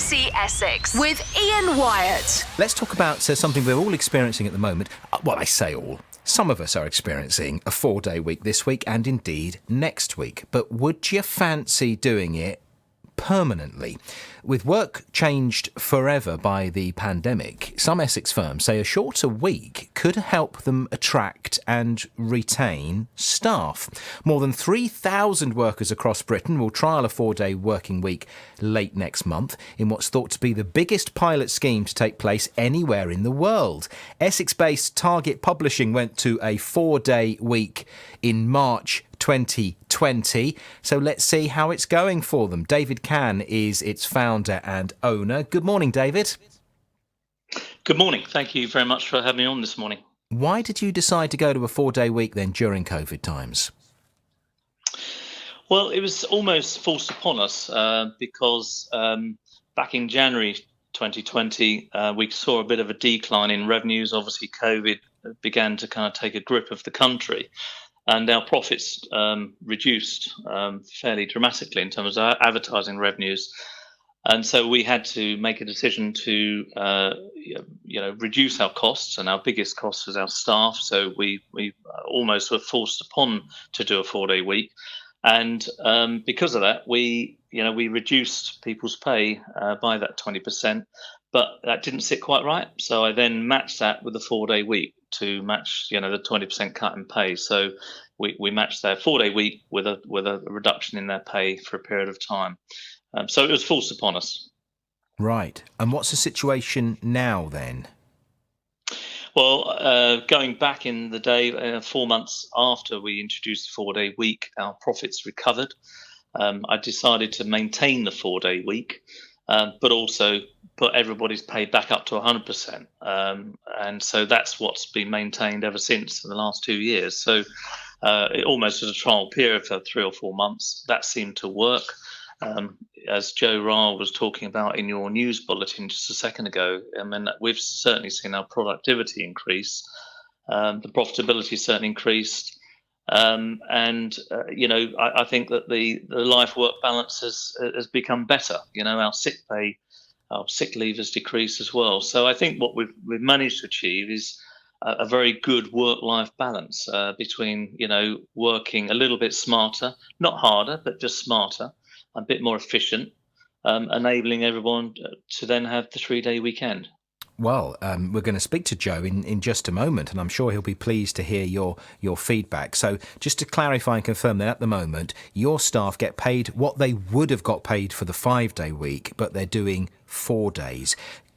BBC Essex with Ian Wyatt. Let's talk about something we're all experiencing at the moment. Well, I say all. Some of us are experiencing a 4-day week this week and indeed next week. But would you fancy doing it permanently? With work changed forever by the pandemic, some Essex firms say a shorter week could help them attract and retain staff. More than 3,000 workers across Britain will trial a 4-day working week late next month in what's thought to be the biggest pilot scheme to take place anywhere in the world. Essex-based Target Publishing went to a 4-day week in March 2020. So let's see how it's going for them. David Cann is its founder and owner. Good morning, David. Good morning. Thank you very much for having me on this morning. Why did you decide to go to a 4-day week then during COVID times? Well, it was almost forced upon us because back in January 2020, we saw a bit of a decline in revenues. Obviously, COVID began to kind of take a grip of the country. And our profits reduced fairly dramatically in terms of our advertising revenues. And so we had to make a decision to, reduce our costs. And our biggest cost was our staff. So we almost were forced upon to do a 4-day week. And because of that, we reduced people's pay by that 20%. But that didn't sit quite right. So I then matched that with a 4-day week to match, the 20% cut in pay. So we matched their 4-day week with a reduction in their pay for a period of time. So it was forced upon us. Right. And what's the situation now then? Well, going back in the day, 4 months after we introduced the 4-day week, our profits recovered. I decided to maintain the 4-day week, but also put everybody's pay back up to 100%. And so that's what's been maintained ever since for the last 2 years. So it almost was a trial period for 3 or 4 months. That seemed to work. As Joe Ryle was talking about in your news bulletin just a second ago, I mean, we've certainly seen our productivity increase. The profitability certainly increased. I think that the life-work balance has become better. Our sick pay, our sick leave has decreased as well. So I think what we've managed to achieve is a very good work-life balance between, working a little bit smarter, not harder, but just smarter, a bit more efficient, enabling everyone to then have the 3-day weekend. Well, we're going to speak to Joe in just a moment, and I'm sure he'll be pleased to hear your feedback. So just to clarify and confirm that at the moment, your staff get paid what they would have got paid for the 5-day week, but they're doing 4 days.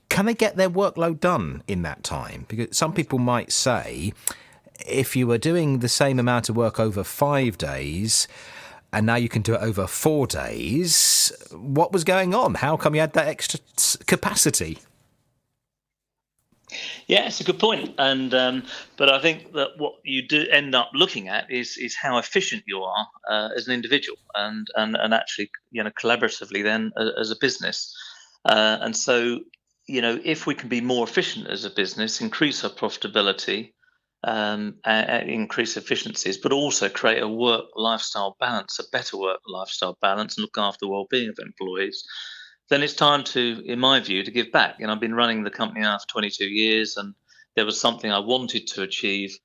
Can they get their workload done in that time? Because some people might say, if you were doing the same amount of work over 5 days, and now you can do it over 4 days, what was going on? How come you had that extra capacity? Yeah, it's a good point. And but I think that what you do end up looking at is how efficient you are as an individual and actually, collaboratively then as a business. And so, if we can be more efficient as a business, increase our profitability, increase efficiencies, but also create a work lifestyle balance, a better work lifestyle balance, and look after the well-being of employees, then it's time to, in my view, to give back. I've been running the company now for 22 years, and there was something I wanted to achieve,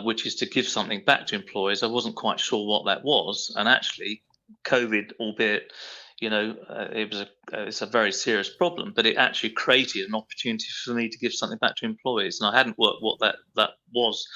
which is to give something back to employees. I wasn't quite sure what that was, and actually, COVID, albeit it's a very serious problem, but it actually created an opportunity for me to give something back to employees. And I hadn't worked what that was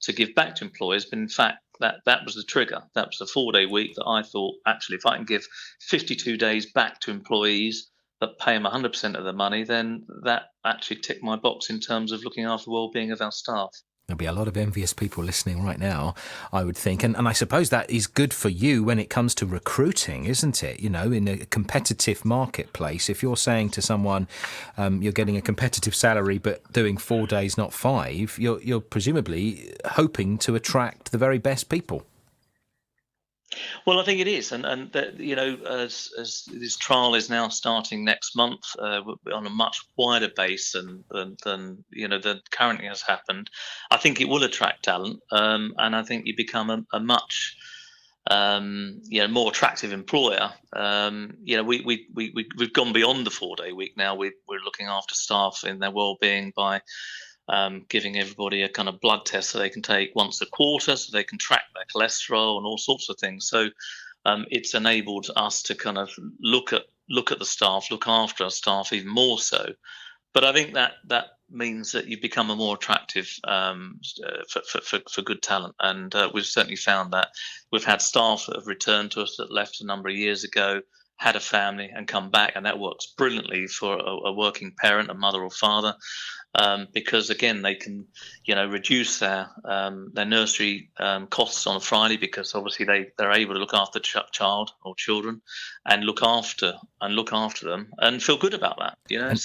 to give back to employees, but in fact, that was the trigger. That was the 4-day week that I thought, actually, if I can give 52 days back to employees, but pay them 100% of the money, then that actually ticked my box in terms of looking after the well-being of our staff. There'll be a lot of envious people listening right now, I would think. And I suppose that is good for you when it comes to recruiting, isn't it? In a competitive marketplace, if you're saying to someone you're getting a competitive salary but doing 4 days, not 5, you're presumably hoping to attract the very best people. Well, I think it is, and that, as this trial is now starting next month on a much wider base than currently has happened, I think it will attract talent, and I think you become a much more attractive employer. We've gone beyond the 4-day week now. We're looking after staff in their well-being by giving everybody a kind of blood test so they can take once a quarter, so they can track their cholesterol and all sorts of things. So it's enabled us to kind of look at the staff, look after our staff even more so. But I think that means that you become a more attractive for good talent, and we've certainly found that. We've had staff that have returned to us that left a number of years ago, had a family and come back, and that works brilliantly for a working parent, a mother or father, because again they can reduce their nursery costs on a Friday, because obviously they're able to look after the child or children and look after them and feel good about that.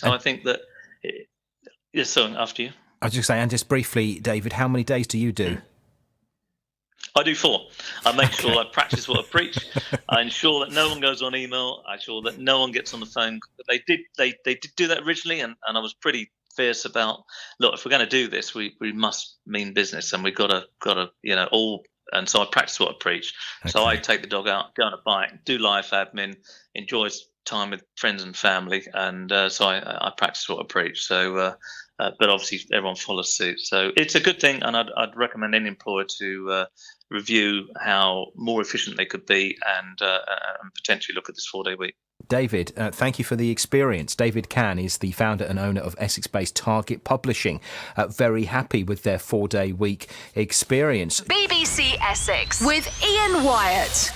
I think that. Yes, so after you. I was just saying, and just briefly, David, how many days do you do? I do 4. I make sure I practice what I preach. I ensure that no one goes on email. I ensure that no one gets on the phone. They did do that originally, and I was pretty fierce about, look, if we're going to do this, we must mean business, and we've got to all. And so I practice what I preach. Okay. So I take the dog out, go on a bike, do life admin, enjoy time with friends and family, and so I practice what I preach. So, but obviously everyone follows suit. So it's a good thing, and I'd recommend any employer to review how more efficient they could be, and potentially look at this 4-day week. David, thank you for the experience. David Cann is the founder and owner of Essex-based Target Publishing. Very happy with their 4-day week experience. BBC Essex with Ian Wyatt.